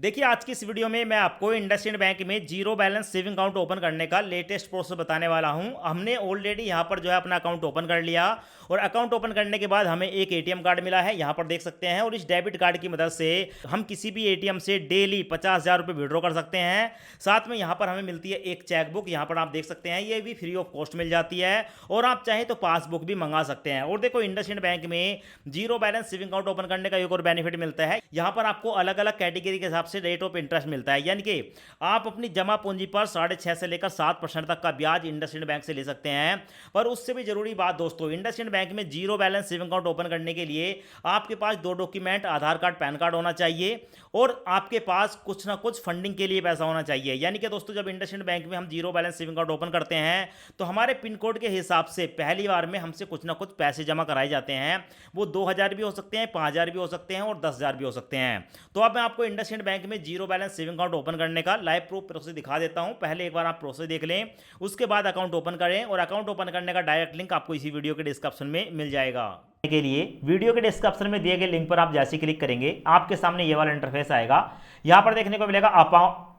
देखिए आज की इस वीडियो में मैं आपको इंडसइंड बैंक में zero balance saving account open करने का लेटेस्ट प्रोसेस बताने वाला हूं। हमने ऑलरेडी यहां पर जो है अपना अकाउंट ओपन कर लिया और अकाउंट ओपन करने के बाद हमें एक एटीएम कार्ड मिला है, यहां पर देख सकते हैं। और इस डेबिट कार्ड की मदद से हम किसी भी एटीएम से डेली 50,000 रुपये विड्रॉ कर सकते हैं। साथ में यहाँ पर हमें मिलती है एक चेकबुक, यहाँ पर आप देख सकते हैं, ये भी फ्री ऑफ कॉस्ट मिल जाती है। और आप चाहें तो पासबुक भी मंगा सकते हैं। और देखो इंडसइंड बैंक में zero balance saving account open करने का एक और बेनिफिट मिलता है, यहाँ पर आपको अलग अलग कैटेगरी के हिसाब से रेट ऑफ इंटरेस्ट मिलता है। यानी कि आप अपनी जमा पूंजी पर 6.5 से लेकर 7% तक का ब्याज इंडसइंड बैंक से ले सकते हैं। पर उससे भी जरूरी बात दोस्तों, इंडसइंड बैंक में zero balance saving account open करने के लिए आपके पास दो डॉक्यूमेंट, आधार कार्ड, पैन कार्ड होना चाहिए और आपके पास कुछ ना कुछ फंडिंग के लिए पैसा होना चाहिए। यानी कि दोस्तों जब इंडसइंड बैंक में हम zero balance saving account open करते हैं तो हमारे पिन कोड के हिसाब से पहली बार में हमसे कुछ ना कुछ पैसे जमा कराए जाते हैं। वो 2,000 भी हो सकते हैं, 5,000 भी हो सकते हैं और 10,000 भी हो सकते हैं। तो अब मैं आपको इंडसइंड बैंक में zero balance saving account open करने का लाइव प्रूफ प्रोसेस दिखा देता हूं। पहले एक बार आप प्रोसेस देख लें, उसके बाद अकाउंट ओपन करें। और अकाउंट ओपन करने का डायरेक्ट लिंक आपको इसी वीडियो के डिस्क्रिप्शन में मिल जाएगा। के लिए वीडियो के डिस्क्रिप्शन में दिए गए लिंक पर आप जैसे क्लिक करेंगे आपके सामने ये वाला इंटरफेस आएगा। यहां पर देखने को मिलेगा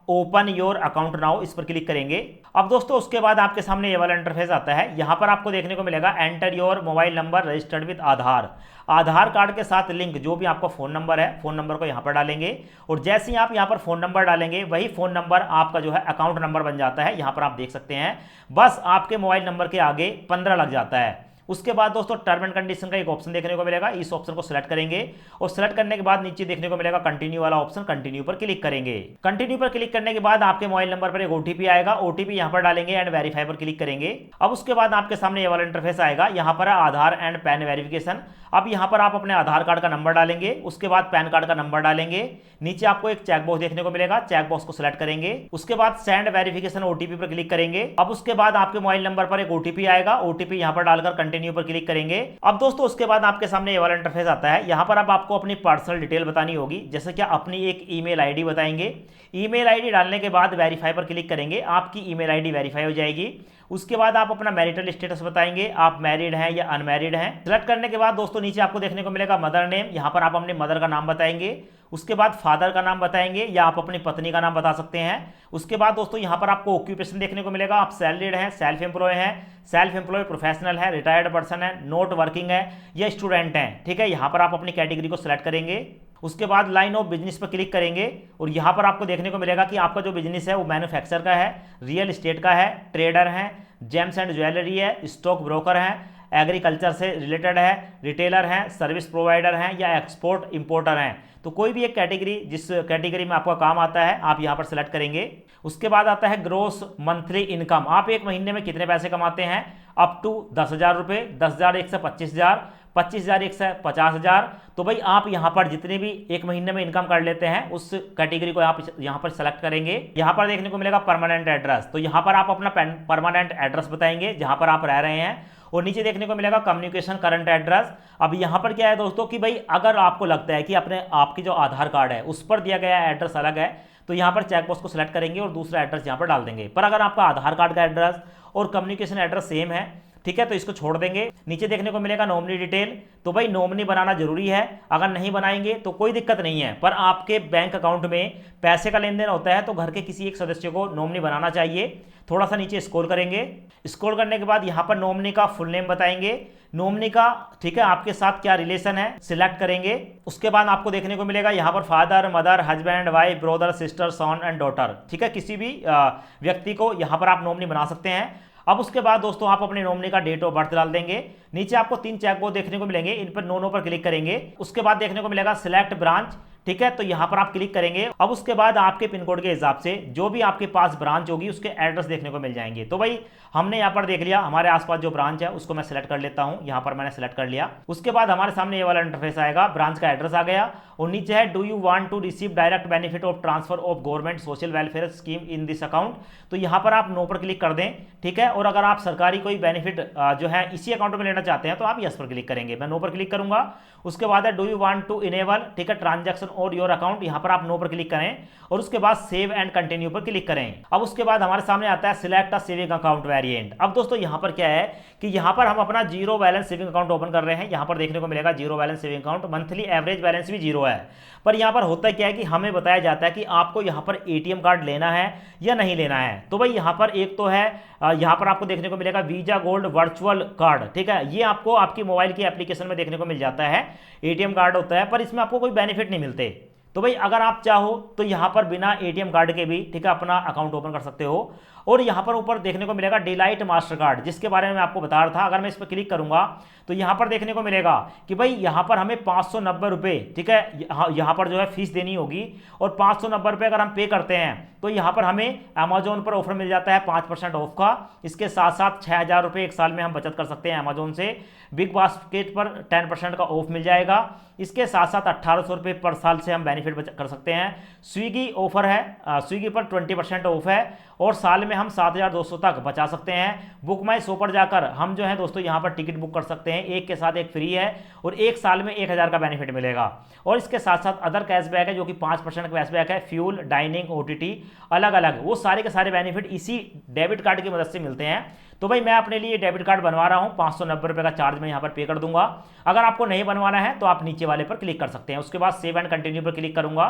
ओपन योर अकाउंट नाउ, इस पर क्लिक करेंगे। अब दोस्तों उसके बाद आपके सामने ये वाला इंटरफेस आता है। यहां पर आपको देखने को मिलेगा enter your mobile number registered with Aadhaar card के साथ लिंक जो भी आपका फोन नंबर है, फोन नंबर को यहां पर डालेंगे। और जैसे ही आप यहां पर फोन नंबर डालेंगे वही फोन नंबर आपका जो है अकाउंट नंबर बन जाता है। यहां पर आप देख सकते हैं, बस आपके मोबाइल नंबर के आगे 15 लग जाता है। उसके बाद दोस्तों टर्म एंड कंडीशन का एक ऑप्शन देखने को मिलेगा, इस ऑप्शन को सिलेक्ट करेंगे और सिलेक्ट करने के बाद नीचे देखने को मिलेगा कंटिन्यू वाला ऑप्शन, कंटिन्यू पर क्लिक करेंगे। कंटिन्यू पर क्लिक करने के बाद आपके मोबाइल नंबर पर एक ओटीपी आएगा, ओटीपी यहां पर डालेंगे एंड वेरीफाई पर क्लिक करेंगे। अब उसके बाद आपके सामने ये वाला इंटरफेस आएगा। यहां पर आधार एंड पैन वेरिफिकेशन। अब यहां पर आप अपने आधार कार्ड का नंबर डालेंगे, उसके बाद पैन कार्ड का नंबर डालेंगे। नीचे आपको एक चेकबॉक्स देखने को मिलेगा, चेकबॉक्स को सिलेक्ट करेंगे। उसके बाद सेंड वेरिफिकेशन ओटीपी पर क्लिक करेंगे। अब उसके बाद आपके मोबाइल नंबर पर एक ओटीपी आएगा, ओटीपी यहां पर डालकर कंटिन्यू पर क्लिक करेंगे। अब दोस्तों उसके बाद आपके सामने ये वाला इंटरफेस आता है। यहां पर अब आपको अपनी पर्सनल डिटेल बतानी होगी, जैसे कि अपनी एक ईमेल आईडी बताएंगे। ईमेल आईडी डालने के बाद वेरीफाई पर क्लिक करेंगे, आपकी ईमेल आईडी वेरीफाई हो जाएगी। उसके बाद आप अपना मैरिटल स्टेटस बताएंगे, आप मैरिड हैं या अनमैरिड हैं। सिलेक्ट करने के बाद दोस्तों नीचे आपको देखने को मिलेगा मदर नेम, यहां पर आप अपने मदर का नाम बताएंगे। उसके बाद फादर का नाम बताएंगे या आप अपनी पत्नी का नाम बता सकते हैं। उसके बाद दोस्तों यहां पर आपको ऑक्यूपेशन देखने को मिलेगा, आप सैलरीड हैं, सेल्फ एम्प्लॉय हैं, सेल्फ एम्प्लॉय प्रोफेशनल है, रिटायर्ड पर्सन है, नॉट वर्किंग है या स्टूडेंट हैं। ठीक है, यहां पर आप अपनी कैटेगरी को सिलेक्ट करेंगे। उसके बाद लाइन ऑफ बिजनेस पर क्लिक करेंगे और यहां पर आपको देखने को मिलेगा कि आपका जो बिजनेस है वो मैन्युफैक्चर का है, रियल एस्टेट का है, ट्रेडर है, जेम्स एंड ज्वेलरी है, स्टॉक ब्रोकर है, एग्रीकल्चर से रिलेटेड है, रिटेलर हैं, सर्विस प्रोवाइडर हैं या एक्सपोर्ट इंपोर्टर हैं। तो कोई भी एक कैटेगरी, जिस कैटेगरी में आपका काम आता है आप यहां पर सेलेक्ट करेंगे। उसके बाद आता है ग्रोस मंथली इनकम, आप एक महीने में कितने पैसे कमाते हैं। अप टू 10,000 रुपये, 10,000 एक से 25,000, 25,000 एक से 50,000। तो भाई आप यहां पर जितने भी एक महीने में इनकम कर लेते हैं उस कैटेगरी को आप यहां पर सेलेक्ट करेंगे। यहां पर देखने को मिलेगा परमानेंट एड्रेस, तो यहां पर आप अपना परमानेंट एड्रेस बताएंगे जहां पर आप रह रहे हैं। और नीचे देखने को मिलेगा कम्युनिकेशन करंट एड्रेस। अब यहां पर क्या है दोस्तों कि भाई अगर आपको लगता है कि अपने आपकी जो आधार कार्ड है उस पर दिया गया एड्रेस अलग है तो यहां पर चेकबॉक्स को सिलेक्ट करेंगे और दूसरा एड्रेस यहां पर डाल देंगे। पर अगर आपका आधार कार्ड का एड्रेस और कम्युनिकेशन एड्रेस सेम है, ठीक है, तो इसको छोड़ देंगे। नीचे देखने को मिलेगा नॉमिनी डिटेल, तो भाई नॉमिनी बनाना जरूरी है, अगर नहीं बनाएंगे तो कोई दिक्कत नहीं है। पर आपके बैंक अकाउंट में पैसे का लेन देन होता है तो घर के किसी एक सदस्य को नॉमिनी बनाना चाहिए। थोड़ा सा नीचे स्क्रॉल करेंगे, स्क्रॉल करने के बाद यहां पर नॉमिनी का फुल नेम बताएंगे, नॉमिनी का, ठीक है, आपके साथ क्या रिलेशन है सिलेक्ट करेंगे। उसके बाद आपको देखने को मिलेगा यहां पर father, mother, husband, wife, brother, sister, son and daughter. ठीक है, किसी भी व्यक्ति को यहां पर आप नॉमिनी बना सकते हैं। अब उसके बाद दोस्तों आप अपने नॉमिनी का डेट ऑफ बर्थ डाल देंगे। नीचे आपको 3 चेकबॉक्स देखने को मिलेंगे, इन पर नो पर क्लिक करेंगे। उसके बाद देखने को मिलेगा सिलेक्ट ब्रांच, ठीक है, तो यहां पर आप क्लिक करेंगे। अब उसके बाद आपके पिन कोड के हिसाब से जो भी आपके पास ब्रांच होगी उसके एड्रेस देखने को मिल जाएंगे। तो भाई हमने यहां पर देख लिया हमारे आसपास जो ब्रांच है उसको मैं सिलेक्ट कर लेता हूं, यहां पर मैंने सिलेक्ट कर लिया। उसके बाद हमारे सामने ये वाला इंटरफेस आएगा, ब्रांच का एड्रेस आ गया और नीचे है do you want to receive direct benefit of transfer of government social welfare scheme in this account, तो यहां पर आप नो पर क्लिक कर दें। ठीक है, और अगर आप सरकारी कोई बेनिफिट जो है इसी अकाउंट में लेना चाहते हैं तो आप यस पर क्लिक करेंगे, मैं नो पर क्लिक करूंगा। उसके बाद है do you want to enable, ठीक है, ट्रांजैक्शन और योर अकाउंट, यहां पर आप नो पर क्लिक करें और उसके बाद सेव एंड कंटिन्यू पर क्लिक करें। अब उसके बाद हमारे सामने आता है select a saving account variant. अब दोस्तों यहां पर क्या है कि यहाँ पर हम अपना zero balance saving account open कर रहे हैं। यहाँ पर देखने को मिलेगा zero balance saving account, monthly average balance भी जीरो है। पर यहाँ पर होता क्या है कि हमें बताया जाता है कि आपको यहाँ पर एटीएम कार्ड लेना है या नहीं लेना है। तो भाई यहाँ पर एक तो है, यहाँ पर आपको देखने को मिलेगा वीजा गोल्ड वर्चुअल कार्ड, ठीक है। ये आपको आपकी मोबाइल की एप्लीकेशन में देखने को मिल जाता है, एटीएम कार्ड होता है, पर इसमें आपको कोई बेनिफिट नहीं मिलते। तो भाई अगर आप चाहो तो यहाँ पर बिना एटीएम कार्ड के भी, ठीक है, अपना अकाउंट ओपन कर सकते हो। और यहाँ पर ऊपर देखने को मिलेगा डिलाइट मास्टर कार्ड, जिसके बारे में मैं आपको बता रहा था। अगर मैं इस पर क्लिक करूंगा तो यहाँ पर देखने को मिलेगा कि भाई यहाँ पर हमें 590 रुपये, ठीक है, यहाँ पर जो है फीस देनी होगी। और 590 रुपये अगर हम पे करते हैं तो यहाँ पर हमें अमेजोन पर ऑफर मिल जाता है 5% ऑफ का। इसके साथ साथ 6000 रुपये एक साल में हम बचत कर सकते हैं अमेजोन से। बिग बास्केट पर 10% का ऑफ मिल जाएगा। इसके साथ साथ 1800 रुपये पर साल से हम बेनिफिट कर सकते हैं। स्विगी ऑफर है, स्विगी पर 20% ऑफ है और साल में हम 7200 तक बचा सकते हैं। बुक माई शो पर जाकर हम जो है दोस्तों यहाँ पर टिकट बुक कर सकते हैं, एक के साथ एक फ्री है और एक साल में 1000 का बेनिफिट मिलेगा। और इसके साथ साथ अदर कैशबैक है जो कि 5% कैशबैक है, फ्यूल, डाइनिंग, ओटीटी, अलग अलग वो सारे के सारे बेनिफिट इसी डेबिट कार्ड की मदद से मिलते हैं। तो भाई मैं अपने लिए डेबिट कार्ड बनवा रहा हूँ, 590 रुपये का चार्ज मैं यहाँ पर पे कर दूंगा। अगर आपको नहीं बनवाना है तो आप नीचे वाले पर क्लिक कर सकते हैं। उसके बाद सेव एंड कंटिन्यू पर क्लिक करूंगा।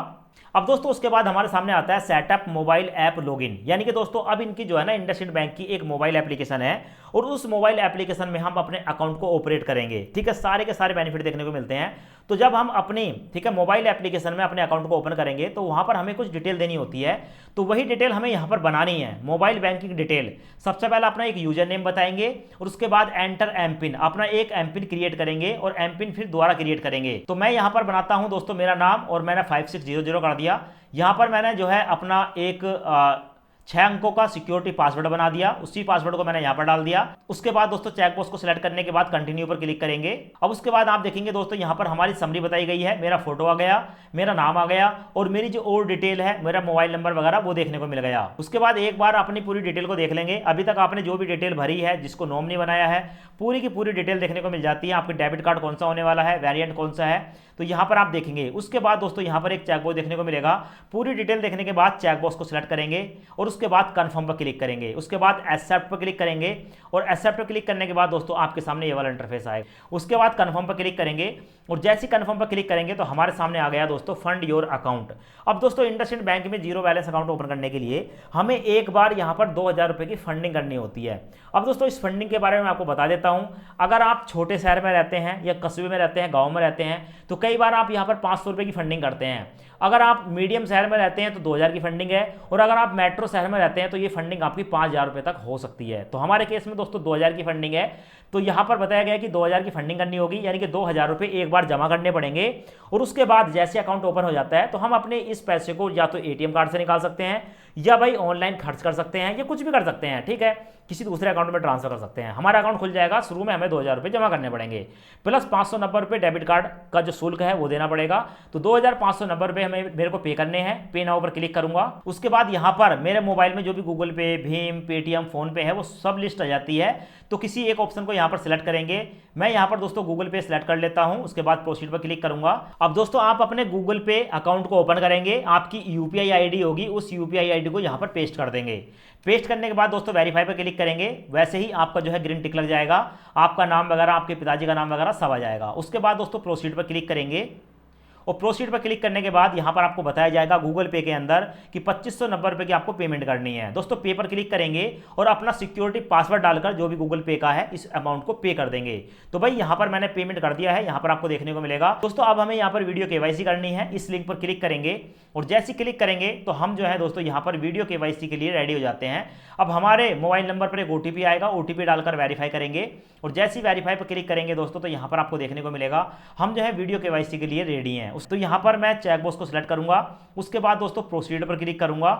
अब दोस्तों उसके बाद हमारे सामने आता है सेटअप मोबाइल ऐप लॉगिन, यानी कि दोस्तों अब इनकी जो है ना इंडसइंड बैंक की एक मोबाइल एप्लीकेशन है और उस मोबाइल एप्लीकेशन में हम अपने अकाउंट को ऑपरेट करेंगे, ठीक है। सारे के सारे बेनिफिट देखने को मिलते हैं। तो जब हम अपनी, ठीक है, मोबाइल एप्लीकेशन में अपने अकाउंट को ओपन करेंगे तो वहां पर हमें कुछ डिटेल देनी होती है। तो वही डिटेल हमें यहाँ पर बनानी है, मोबाइल बैंकिंग डिटेल। सबसे पहले अपना एक यूजर नेम बताएंगे और उसके बाद एंटर एम पिन, अपना एक एम पिन क्रिएट करेंगे और एम पिन फिर दोबारा क्रिएट करेंगे। तो मैं यहाँ पर बनाता हूँ दोस्तों मेरा नाम और मैंने 5600 कर दिया। यहाँ पर मैंने जो है अपना एक 6 अंकों का सिक्योरिटी पासवर्ड बना दिया, उसी पासवर्ड को मैंने यहाँ पर डाल दिया। उसके बाद दोस्तों चेकबॉक्स को सिलेक्ट करने के बाद कंटिन्यू पर क्लिक करेंगे। अब उसके बाद आप देखेंगे दोस्तों यहाँ पर हमारी समरी बताई गई है, मेरा फोटो आ गया, मेरा नाम आ गया और मेरी जो और डिटेल है, मेरा मोबाइल नंबर वगैरह वो देखने को मिल गया। उसके बाद एक बार अपनी पूरी डिटेल को देख लेंगे। अभी तक आपने जो भी डिटेल भरी है, जिसको नॉमिनी बनाया है, पूरी की पूरी डिटेल देखने को मिल जाती है। आपके डेबिट कार्ड कौन सा होने वाला है, वेरिएंट कौन सा है, तो यहाँ पर आप देखेंगे। उसके बाद दोस्तों यहाँ पर एक चेकबॉक्स देखने को मिलेगा। पूरी डिटेल देखने के बाद चेकबॉक्स को सिलेक्ट करेंगे और उसके बाद कन्फर्म पर क्लिक करेंगे। उसके बाद एक्सेप्ट पर क्लिक करेंगे और एक्सेप्ट पर क्लिक करने के बाद दोस्तों आपके सामने ये वाला इंटरफेस आएगा। उसके बाद कन्फर्म पर क्लिक करेंगे और जैसे कन्फर्म पर क्लिक करेंगे तो हमारे सामने आ गया दोस्तों फंड योर अकाउंट। अब दोस्तों इंडसइंड बैंक में जीरो बैलेंस अकाउंट ओपन करने के लिए हमें एक बार यहाँ पर 2000 रुपये की फंडिंग करनी होती है। अब दोस्तों इस फंडिंग के बारे में आपको बता देता हूँ। अगर आप छोटे शहर में रहते हैं या कस्बे में रहते हैं, गाँव में रहते हैं, तो कई बार आप यहाँ पर 500 रुपये की फंडिंग करते हैं। अगर आप मीडियम शहर में रहते हैं तो 2000 की फंडिंग है और अगर आप मेट्रो शहर में रहते हैं तो ये फंडिंग आपकी 5000 रुपये तक हो सकती है। तो हमारे केस में दोस्तों 2000 की फंडिंग है। तो यहाँ पर बताया गया कि 2000 की फंडिंग करनी होगी, यानी कि 2000 रुपये एक बार जमा करने पड़ेंगे और उसके बाद जैसे अकाउंट ओपन हो जाता है तो हम अपने इस पैसे को या तो एटीएम कार्ड से निकाल सकते हैं या भाई ऑनलाइन खर्च कर सकते हैं या कुछ भी कर सकते हैं, ठीक है, किसी दूसरे अकाउंट में ट्रांसफर कर सकते हैं। हमारा अकाउंट खुल जाएगा। शुरू में हमें 2000 रुपये जमा करने पड़ेंगे प्लस 590 रुपये डेबिट कार्ड का जो शुल्क है वो देना पड़ेगा। तो 2590 रुपये मेरे को पे करने हैं। पे नाउ पर क्लिक करूंगा। उसके बाद यहाँ पर मेरे मोबाइल में जो भी गूगल पे, भीम, पेटीएम, फोन पे है वो सब लिस्ट आ जाती है। तो किसी एक ऑप्शन को यहाँ पर सिलेक्ट करेंगे। मैं यहाँ पर दोस्तों गूगल पे सिलेक्ट कर लेता हूँ। उसके बाद प्रोसीड पर क्लिक करूंगा। अब दोस्तों आप अपने गूगल पे अकाउंट को ओपन करेंगे। आपकी यूपीआई आईडी होगी, उस यूपीआई आईडी को यहाँ पर पेस्ट कर देंगे। पेस्ट करने के बाद दोस्तों वेरीफाई पर क्लिक करेंगे। वैसे ही आपका जो है ग्रीन टिक लग जाएगा, आपका नाम वगैरह, आपके पिताजी का नाम वगैरह सब आ जाएगा। उसके बाद दोस्तों प्रोसीड पर क्लिक करेंगे और प्रोसीड पर क्लिक करने के बाद यहाँ पर आपको बताया जाएगा गूगल पे के अंदर कि 2590 रुपये की आपको पेमेंट करनी है। दोस्तों पे पर क्लिक करेंगे और अपना सिक्योरिटी पासवर्ड डालकर जो भी गूगल पे का है इस अमाउंट को पे कर देंगे। तो भाई यहाँ पर मैंने पेमेंट कर दिया है, यहाँ पर आपको देखने को मिलेगा। दोस्तों अब हमें यहाँ पर वीडियो केवाईसी करनी है। इस लिंक पर क्लिक करेंगे और जैसे क्लिक करेंगे तो हम जो है दोस्तों यहाँ पर वीडियो केवाईसी के लिए रेडी हो जाते हैं। अब हमारे मोबाइल नंबर पर एक ओटीपी आएगा, ओटीपी डालकर वेरीफाई करेंगे और जैसे ही वेरीफाई पर क्लिक करेंगे दोस्तों तो यहाँ पर आपको देखने को मिलेगा हम जो है वीडियो केवाईसी के लिए रेडी हैं। तो यहाँ पर मैं चेकबॉक्स को सिलेक्ट करूंगा। उसके बाद दोस्तों प्रोसीड पर क्लिक करूंगा।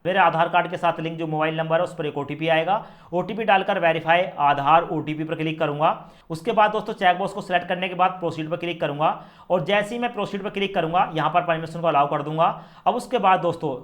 मेरे आधार कार्ड के साथ लिंक जो मोबाइल नंबर है उस पर एक ओटीपी आएगा। ओटीपी डालकर वेरीफाई आधार ओटीपी पर क्लिक करूंगा। उसके बाद दोस्तों चेकबॉक्स को सिलेक्ट करने के बाद प्रोसीड पर क्लिक करूंगा और जैसे ही मैं प्रोसीड पर क्लिक करूंगा यहाँ पर परमिशन को अलाउ कर दूंगा। अब उसके बाद दोस्तों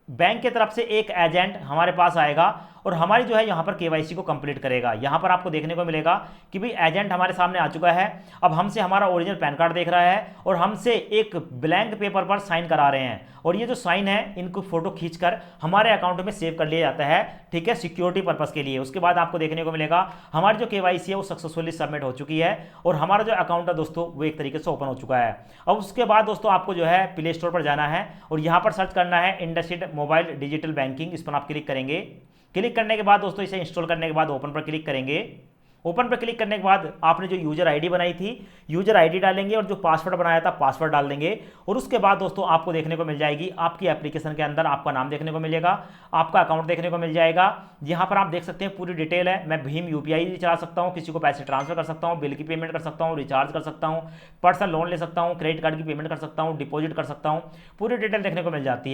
बैंक की तरफ से एक एजेंट हमारे पास आएगा और हमारी जो है यहाँ पर केवाईसी को कंप्लीट करेगा। यहाँ पर आपको देखने को मिलेगा कि भाई एजेंट हमारे सामने आ चुका है। अब हमसे हमारा ओरिजिनल पैन कार्ड देख रहा है और हमसे एक ब्लैंक पेपर पर साइन करा रहे हैं, और ये जो साइन है इनको फोटो खींचकर हमारे अकाउंट में सेव कर लिया जाता है, ठीक है, सिक्योरिटी पर्पस के लिए। उसके बाद आपको देखने को मिलेगा हमारी जो केवाईसी है वो सक्सेसफुली सबमिट हो चुकी है और हमारा जो अकाउंट है दोस्तों वो एक तरीके से ओपन हो चुका है। अब उसके बाद दोस्तों आपको जो है प्ले स्टोर पर जाना है और यहाँ पर सर्च करना है इंडसइंड मोबाइल डिजिटल बैंकिंग। इस पर आप क्लिक करेंगे। क्लिक करने के बाद दोस्तों इसे इंस्टॉल करने के बाद ओपन पर क्लिक करेंगे। ओपन पर क्लिक करने के बाद आपने जो यूजर आईडी बनाई थी यूजर आईडी डालेंगे और जो पासवर्ड बनाया था पासवर्ड डाल देंगे। और उसके बाद दोस्तों आपको देखने को मिल जाएगी आपकी एप्लीकेशन के अंदर आपका नाम देखने को मिलेगा, आपका अकाउंट देखने को मिल जाएगा। यहाँ पर आप देख सकते हैं पूरी डिटेल है। मैं भीम यूपीआई चला सकता हूँ, किसी को पैसे ट्रांसफर कर सकता हूँ, बिल की पेमेंट कर सकता हूँ, रिचार्ज कर सकता हूँ, पर्सनल लोन ले सकता हूँ, क्रेडिट कार्ड की पेमेंट कर सकता हूँ, डिपॉजिट कर सकता हूँ, पूरी डिटेल देखने को मिल जाती है।